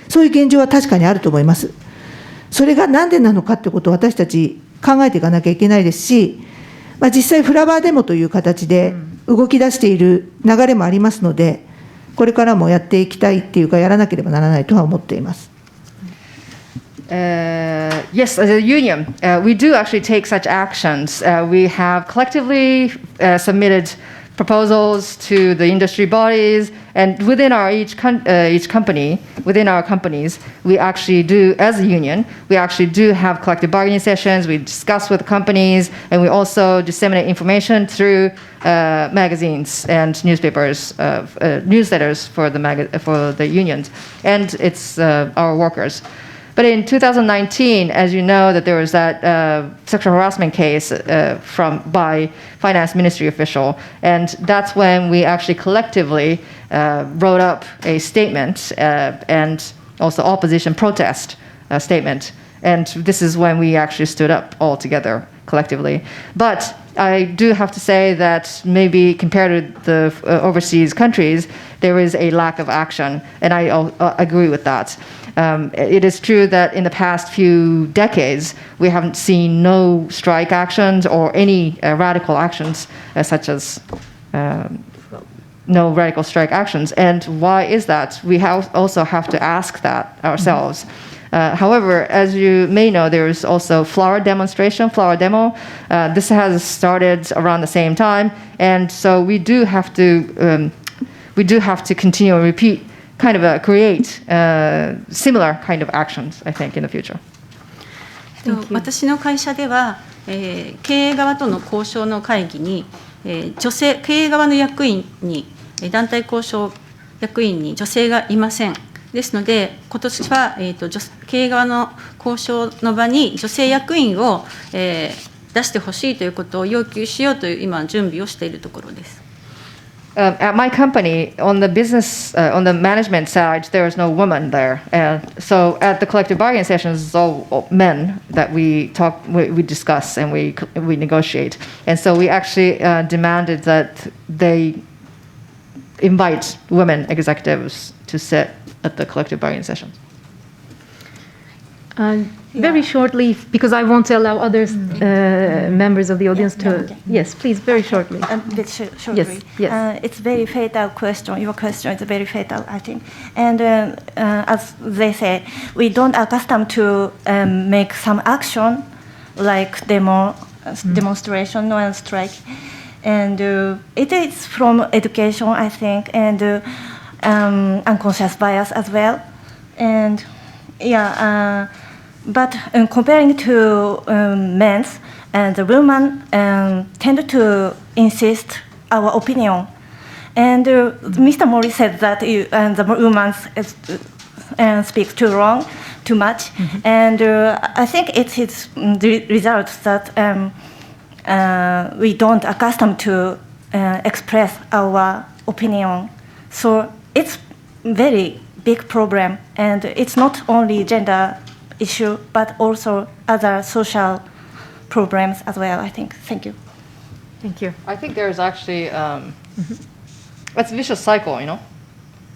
そういう現状は確かにあると思います。それがなんでなのかってことを私たち考えていかなきゃいけないですし、実際フラワーデモという形で動き出している流れもありますので、これからもやっていきたいっていうか、やらなければならないとは思っています。Yes, as a union, we do actually take such actions. We have collectively submitted proposals to the industry bodies, and within each company, within our companies, we actually do, as a union, we actually do have collective bargaining sessions. We discuss with companies, and we also disseminate information through magazines and newspapers, newsletters for the unions, and it's our workers. But in 2019, as you know, that there was that sexual harassment case by finance ministry official, and that's when we actually collectively wrote up a statement and also opposition protest statement. And this is when we actually stood up all together collectively. But I do have to say that maybe compared to the overseas countries, there is a lack of action, and I agree with that. It is true that in the past few decades, we haven't seen no strike actions or any radical actions such as no radical strike actions. And why is that? We also have to ask that ourselves. However, as you may know, there is also flower demo. This has started around the same time, and so we do have to continue and repeat, kind of create similar kind of actions, I think, in the future. 私の会社では、経営側との交渉の会議に、経営側の役員に、団体交渉役員に女性がいません。ですので、今年は、経営側の交渉の場に女性役員を、出してほしいということを要求しようという今準備をしているところです。At my company, on the business, on the management side, there is no woman there. So at the collective bargaining sessions, it's all men that we discuss, and we negotiate. And so we actually demanded that they invite women executives to sit at the collective bargaining sessions. Very shortly, because I want to allow others members of the audience to. Yes, please, very shortly. Shortly. Yes. It's very fatal question. Your question is very fatal, I think. And as they say, we don't accustomed to make some action like demonstration and strike. And it is from education, I think. And unconscious bias as well. And yeah, but comparing to men's, and the women tend to insist our opinion. And Mr. Mori said that the women speak too much. And I think it's the result that we don't accustomed to express our opinion. So it's very big problem, and it's not only gender issue, but also other social problems as well, I think. Thank you. Thank you. I think there's actually, it's a vicious cycle, you know?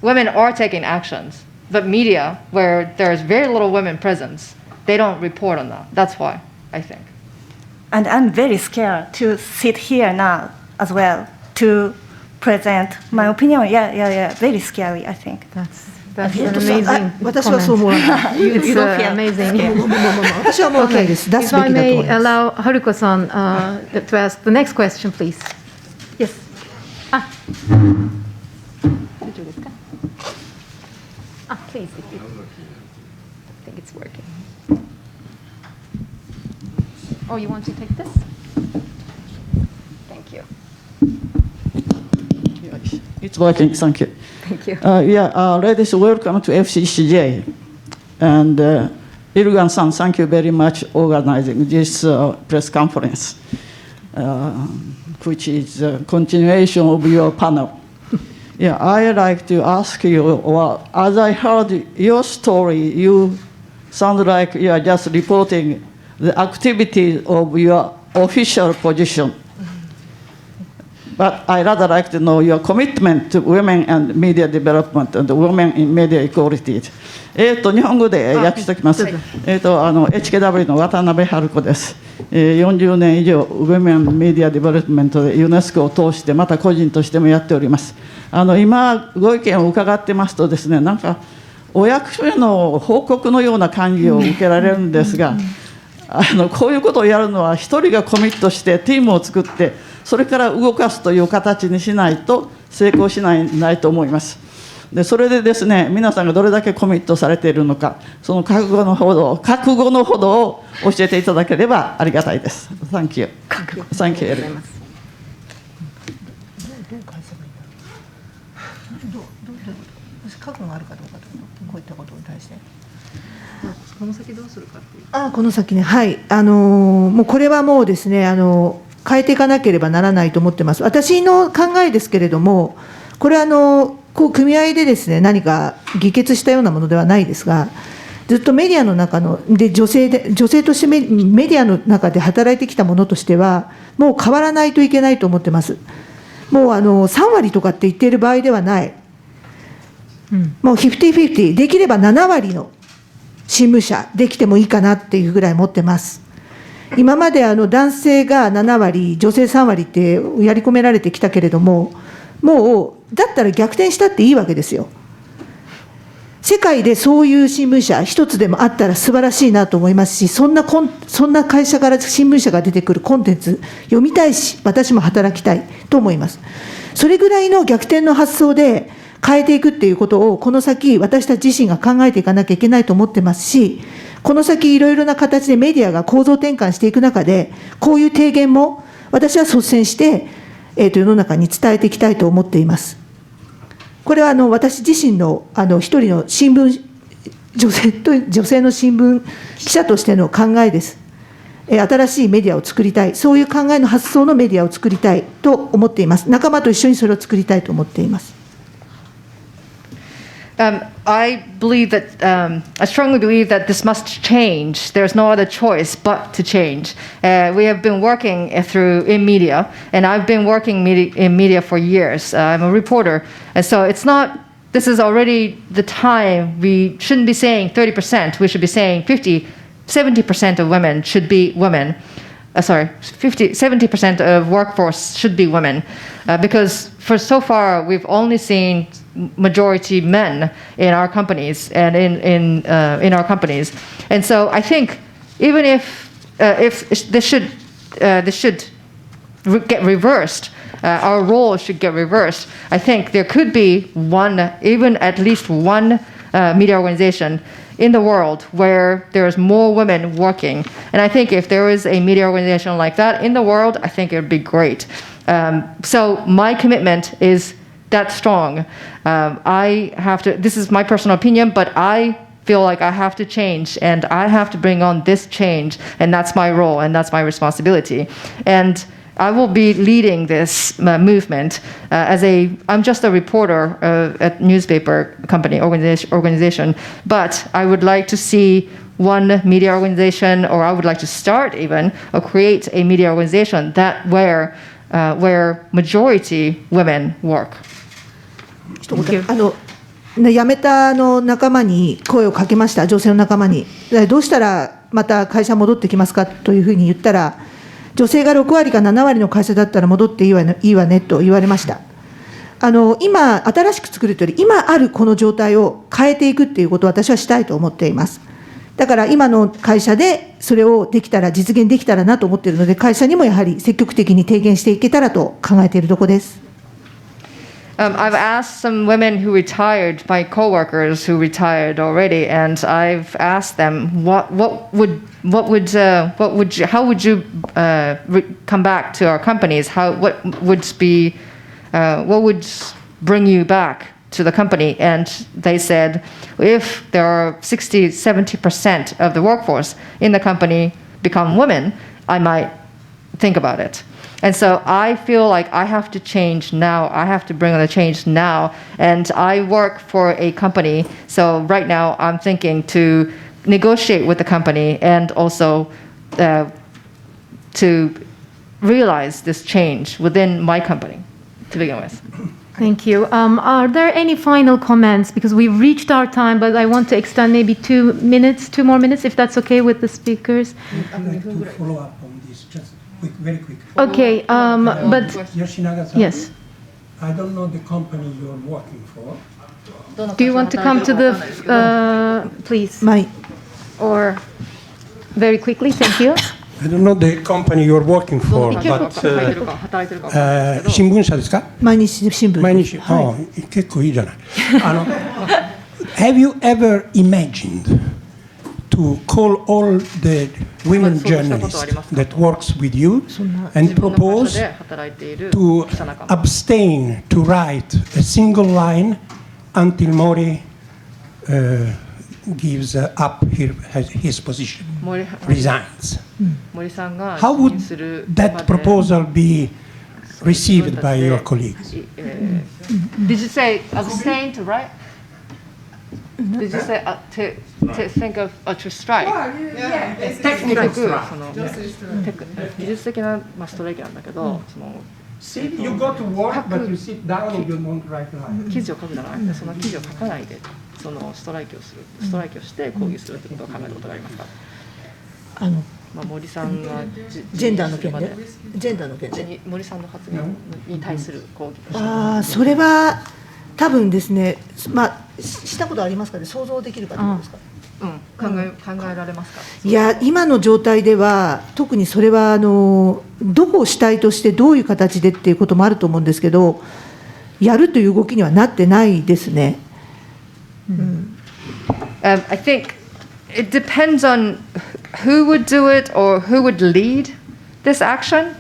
Women are taking actions, but media, where there's very little women presence, they don't report on that. That's why, I think. And I'm very scared to sit here now as well, to present my opinion. Yeah, very scary, I think. That's an amazing 私はそう思わない。 It's amazing. 私は思わないです。出す If べ I きだと may 思います。 allow Haruko-san to ask the next question, please. Yes. 大丈夫ですか? Please. I think it's working. Oh, you want to take this? Thank you. It's working, thank you. Thank you. Ladies, welcome to FCCJ. And Ilgan-san, thank you very much for organizing this press conference, which is a continuation of your panel. I'd like to ask you, as I heard your story, you sound like you are just reporting the activity of your official position. But I'd rather like to know your commitment to women and media development and women in media equality. 日本語で訳しておきます。HKW の渡辺春子です。40年以上、ウェメンメディアデベロップメントでユネスコを通して、また個人としてもやっております。今、ご意見を伺ってますとですね、なんか、お役所への報告のような感じを受けられるんですが、こういうことをやるのは、一人がコミットして、チームを作って、それから動かすという形にしないと成功しないと思います。でそれでですね、皆さんがどれだけコミットされているのか、その覚悟のほどを教えていただければありがたいです。Thank you. Thank you. 覚悟があるかどうかとこういったことに対して。この先どうするかっていう。この先ね、はい。もうこれはもうですね、変えていかなければならないと思ってます。私の考えですけれども、これはこう組合でですね、何か議決したようなものではないですが、ずっとメディアの中で女性としてメディアの中で働いてきたものとしては、もう変わらないといけないと思ってます。もう3割とかって言っている場合ではない。もう50-50、できれば7割の新聞社できてもいいかなっていうぐらい持ってます。今まで男性が7割、女性3割ってやり込められてきたけれども、もうだったら逆転したっていいわけですよ。世界でそういう新聞社一つでもあったら素晴らしいなと思いますし、そんな会社から新聞社が出てくるコンテンツ読みたいし、私も働きたいと思います。それぐらいの逆転の発想で変えていくっていうことをこの先私たち自身が考えていかなきゃいけないと思ってますし、この先いろいろな形でメディアが構造転換していく中で、こういう提言も私は率先して、世の中に伝えていきたいと思っています。これは私自身の一人の新聞女性の新聞記者としての考えです。新しいメディアを作りたい、そういう考えの発想のメディアを作りたいと思っています。仲間と一緒にそれを作りたいと思っています。I believe that, I strongly believe that this must change. There's no other choice but to change. We have been working in media, and I've been working in media for years. I'm a reporter, and so this is already the time we shouldn't be saying 30%, we should be saying 70% of women should be women. 70% of workforce should be women, because for so far we've only seen majority men in our companies and in our companies, and so I think even if this should get reversed, our role should get reversed. I think there could be one, even at least one media organization in the world where there's more women working. And I think if there is a media organization like that in the world, I think it would be great. So my commitment is that strong. I have to, this is my personal opinion, but I feel like I have to change and I have to bring on this change, and that's my role and that's my responsibility. And I will be leading this movement I'm just a reporter at newspaper company organization, but I would like to see one media organization, or I would like to start even, or create a media organization that where majority women work. 辞めた仲間に声をかけました、女性の仲間に。どうしたらまた会社戻ってきますかというふうに言ったら、女性が6割か7割の会社だったら戻っていいわねと言われました。今、新しく作るというより、今あるこの状態を変えていくっていうことを私はしたいと思っています。だから今の会社でそれをできたら、実現できたらなと思っているので、会社にもやはり積極的に提言していけたらと考えているところです。I've asked some women who retired, my coworkers who retired already, and I've asked them how would you come back to our companies? What would bring you back to the company? And they said, if there are 60-70% of the workforce in the company become women, I might think about it. And so I feel like I have to change now. I have to bring on the change now. And I work for a company. So right now I'm thinking to negotiate with the company and also to realize this change within my company to begin with. Thank you. Are there any final comments? Because we've reached our time, but I want to extend maybe 2 more minutes, if that's okay with the speakers. I'd like to follow up on this, just very quick. Okay, but Yoshinaga-san, yes. I don't know the company you're working for. Do you want to come to the, please? Or very quickly, thank you. I don't know the company you're working for, but 新聞社ですか？毎日新聞。毎日、結構いいじゃない。Have you ever imagined to call all the women journalists that works with you and propose to abstain to write a single line until Mori gives up his position, resigns? How would that proposal be received by your colleagues? Did you say abstain to write? Did you say to think of to strike? Technical strike. 技術的なストライキなんだけど、See, you go to work, but you sit down and you won't write line. 記事を書くならその記事を書かないでそのストライキをして抗議するってことを考えたことがありますか？森さんがジェンダーの件で、ジェンダーの件で、森さんの発言に対する抗議。それは多分ですね、したことありますかね、想像できるかどうですか。考えられますか？いや、今の状態では特にそれはどこを主体としてどういう形でっていうこともあると思うんですけど、やるという動きにはなってないですね。I think it depends on who would do it or who would lead this action,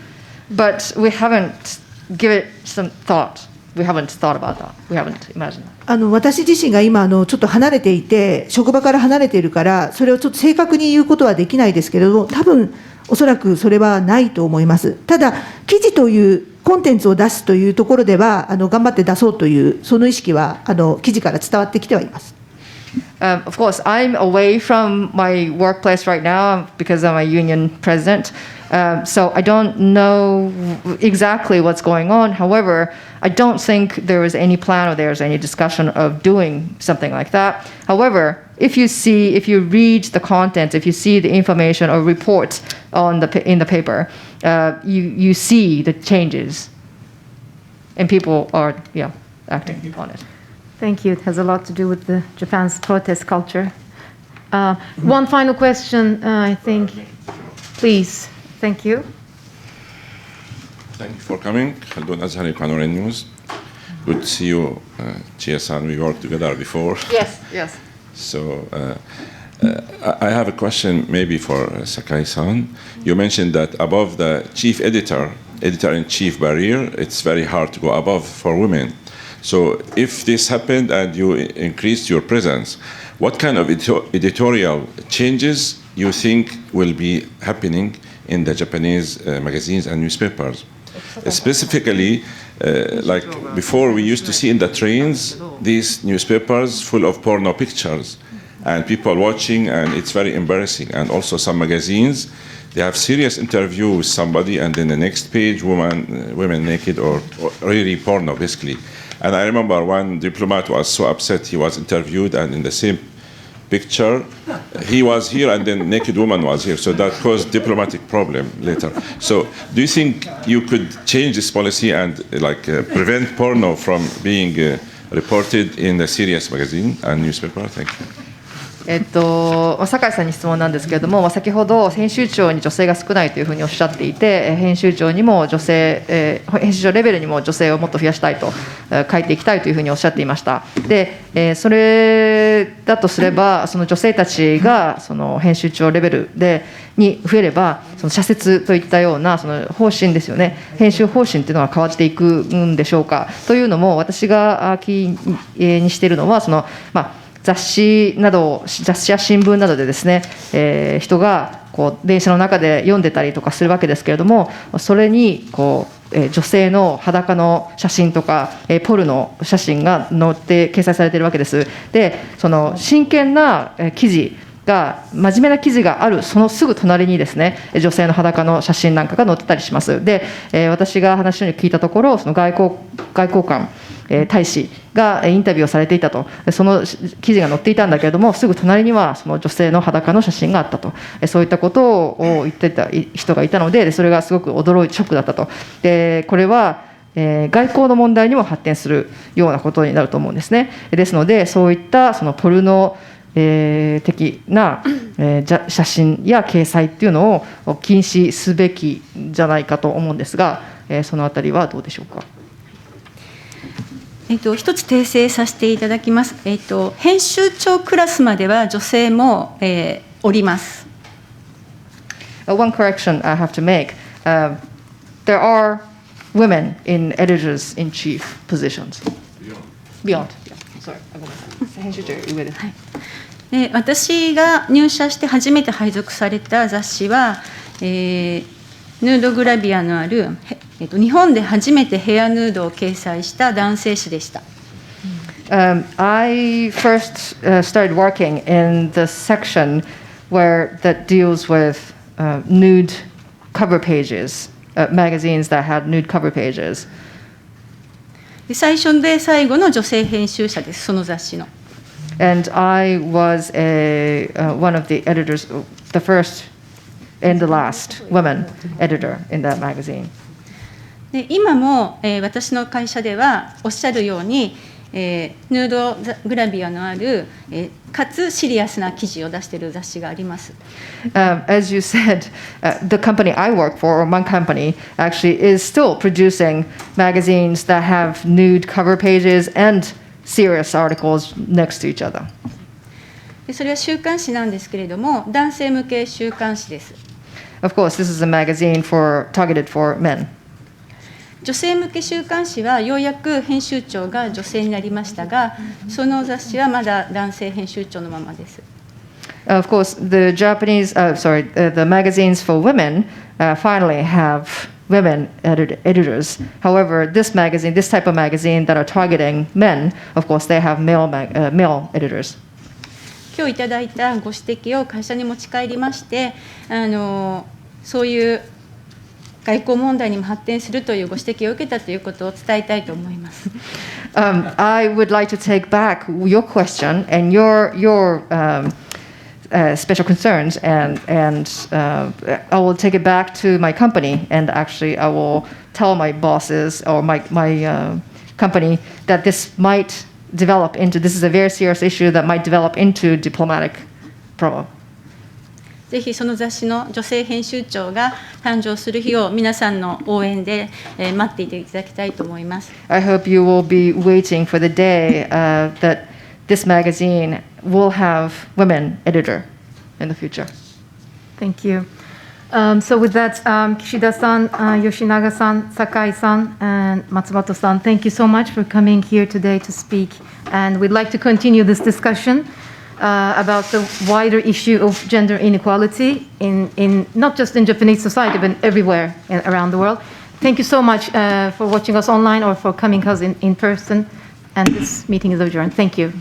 but we haven't given it some thought. We haven't thought about that. We haven't imagined that. 私自身が今ちょっと離れていて、職場から離れているから、それをちょっと正確に言うことはできないですけれども、多分おそらくそれはないと思います。ただ、記事というコンテンツを出すというところでは、頑張って出そうという、その意識は記事から伝わってきてはいます。Of course, I'm away from my workplace right now because I'm a union president. So I don't know exactly what's going on. However, I don't think there is any plan or there's any discussion of doing something like that. However, if you read the content, if you see the information or reports in the paper, you see the changes, and people are acting on it. Thank you. It has a lot to do with Japan's protest culture. One final question, I think. Please. Thank you. Thank you for coming. Khaldun Azhari, Roren News. Good to see you, Chie-san. We worked together before. Yes, yes. So I have a question maybe for Sakai-san. You mentioned that above the chief editor-in-chief barrier, it's very hard to go above for women. So if this happened and you increased your presence, what kind of editorial changes you think will be happening in the Japanese magazines and newspapers? Specifically, like before we used to see in the trains these newspapers full of porno pictures and people watching, and it's very embarrassing. And also some magazines, they have serious interview with somebody and then the next page women naked or really porno basically. And I remember one diplomat was so upset, he was interviewed and in the same picture he was here and then naked woman was here, so that caused diplomatic problem later. So do you think you could change this policy and prevent porno from being reported in the serious magazine and newspaper? Thank you. 酒井さんに質問なんですけれども、先ほど編集長に女性が少ないというふうにおっしゃっていて、編集長にも女性、編集長レベルにも女性をもっと増やしたいと、書いていきたいというふうにおっしゃっていました。で、それだとすれば、その女性たちがその編集長レベルに増えれば、その社説といったようなその方針ですよね、編集方針というのが変わっていくんでしょうか。というのも、私が気にしているのは、雑誌や新聞などでですね、人が電車の中で読んでたりとかするわけですけれども、それに女性の裸の写真とかポルノ写真が載って掲載されているわけです。で、その真剣な記事が、真面目な記事があるそのすぐ隣にですね、女性の裸の写真なんかが載ってたりします。で、私が話を聞いたところ、その外交官大使がインタビューをされていたと、その記事が載っていたんだけれども、すぐ隣にはその女性の裸の写真があったと、そういったことを言ってた人がいたので、それがすごく驚いてショックだったと。で、これは外交の問題にも発展するようなことになると思うんですね。ですので、そういったそのポルノ的な写真や掲載っていうのを禁止すべきじゃないかと思うんですが、そのあたりはどうでしょうか。一つ訂正させていただきます。編集長クラスまでは女性も、おります。One correction I have to make. There are women in editors-in-chief positions. Beyond. Sorry. 編集長上です。私が入社して初めて配属された雑誌は、ヌードグラビアのある、日本で初めてヘアヌードを掲載した男性誌でした。I first started working in the section that deals with nude cover pages, magazines that had nude cover pages. 最初で最後の女性編集者です、その雑誌の。And I was one of the editors, the first and the last woman editor in that magazine. で今も、私の会社ではおっしゃるように、ヌードグラビアのある、かつシリアスな記事を出している雑誌があります。As you said, the company I work for, or one company, actually is still producing magazines that have nude cover pages and serious articles next to each other. でそれは週刊誌なんですけれども、男性向け週刊誌です。Of course, this is a magazine targeted for men. 女性向け週刊誌はようやく編集長が女性になりましたが、その雑誌はまだ男性編集長のままです。Of course, the magazines for women finally have women editors. However, this type of magazine that are targeting men, of course, they have male editors. 今日いただいたご指摘を会社に持ち帰りまして、そういう外交問題にも発展するというご指摘を受けたということを伝えたいと思います。I would like to take back your question and your special concerns, and I will take it back to my company, and actually I will tell my bosses or my company that this is a very serious issue that might develop into diplomatic problem. ぜひその雑誌の女性編集長が誕生する日を皆さんの応援で待っていていただきたいと思います。I hope you will be waiting for the day that this magazine will have women editor in the future. Thank you. So with that, Kishida-san, Yoshinaga-san, Sakai-san, and Matsumoto-san, thank you so much for coming here today to speak. And we'd like to continue this discussion about the wider issue of gender inequality in not just in Japanese society, but everywhere around the world. Thank you so much for watching us online or for coming us in person. And this meeting is adjourned. Thank you.